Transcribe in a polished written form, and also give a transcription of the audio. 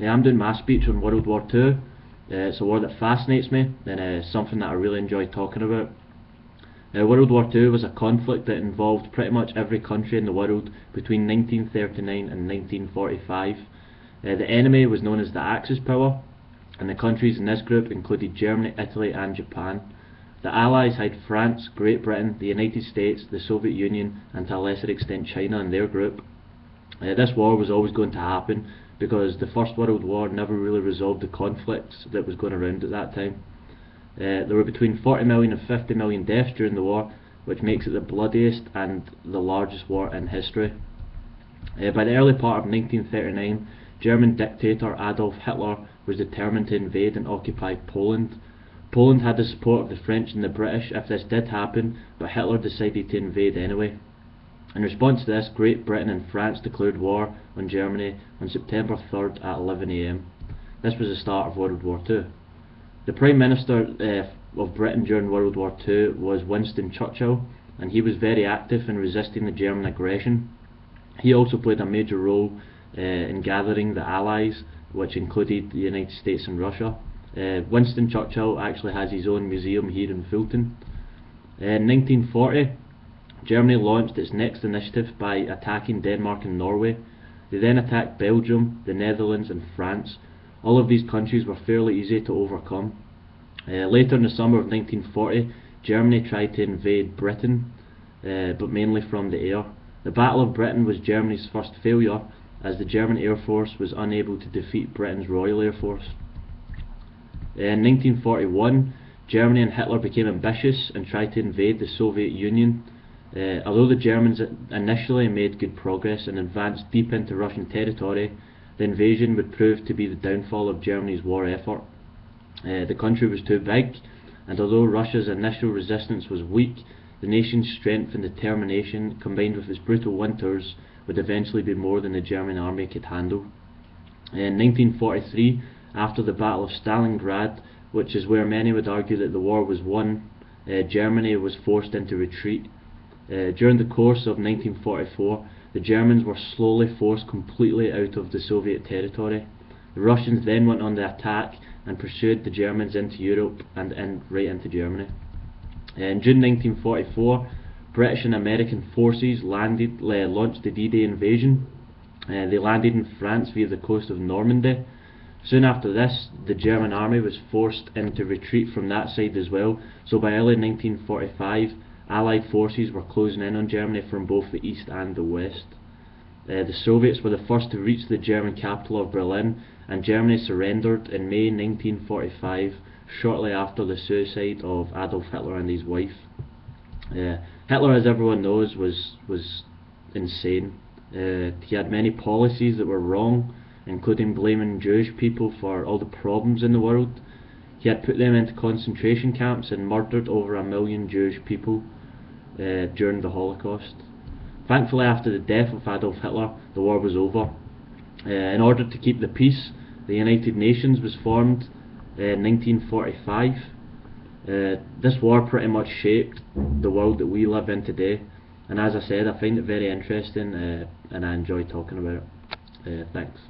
I'm doing my speech on World War II. It's a war that fascinates me, and something that I really enjoy talking about. World War II was a conflict that involved pretty much every country in the world between 1939 and 1945. The enemy was known as the Axis power, and the countries in this group included Germany, Italy and Japan. The Allies had France, Great Britain, the United States, the Soviet Union and to a lesser extent China in their group. This war was always going to happen because the First World War never really resolved the conflicts that was going around at that time. There were between 40 million and 50 million deaths during the war, which makes it the bloodiest and the largest war in history. By the early part of 1939, German dictator Adolf Hitler was determined to invade and occupy Poland. Poland had the support of the French and the British if this did happen, but Hitler decided to invade anyway. In response to this, Great Britain and France declared war on Germany on September 3rd at 11 AM. This was the start of World War II. The Prime Minister of Britain during World War II was Winston Churchill, and he was very active in resisting the German aggression. He also played a major role in gathering the Allies, which included the United States and Russia. Winston Churchill actually has his own museum here in Fulton. In 1940, Germany launched its next initiative by attacking Denmark and Norway. They then attacked Belgium, the Netherlands and France. All of these countries were fairly easy to overcome. Later in the summer of 1940, Germany tried to invade Britain, but mainly from the air. The Battle of Britain was Germany's first failure, as the German Air Force was unable to defeat Britain's Royal Air Force. In 1941, Germany and Hitler became ambitious and tried to invade the Soviet Union. Although the Germans initially made good progress and advanced deep into Russian territory, the invasion would prove to be the downfall of Germany's war effort. The country was too big, and although Russia's initial resistance was weak, the nation's strength and determination, combined with its brutal winters, would eventually be more than the German army could handle. In 1943, after the Battle of Stalingrad, which is where many would argue that the war was won, Germany was forced into retreat. During the course of 1944, the Germans were slowly forced completely out of the Soviet territory. The Russians then went on the attack and pursued the Germans into Europe and right into Germany. In June 1944, British and American forces launched the D-Day invasion. They landed in France via the coast of Normandy. Soon after this, the German army was forced into retreat from that side as well, so by early 1945, Allied forces were closing in on Germany from both the east and the west. The Soviets were the first to reach the German capital of Berlin, and Germany surrendered in May 1945, shortly after the suicide of Adolf Hitler and his wife. Hitler, as everyone knows, was insane. He had many policies that were wrong, including blaming Jewish people for all the problems in the world. He had put them into concentration camps and murdered over 1 million Jewish people during the Holocaust. Thankfully, after the death of Adolf Hitler, the war was over. In order to keep the peace, the United Nations was formed in 1945. This war pretty much shaped the world that we live in today, and as I said, I find it very interesting and I enjoy talking about it. Thanks.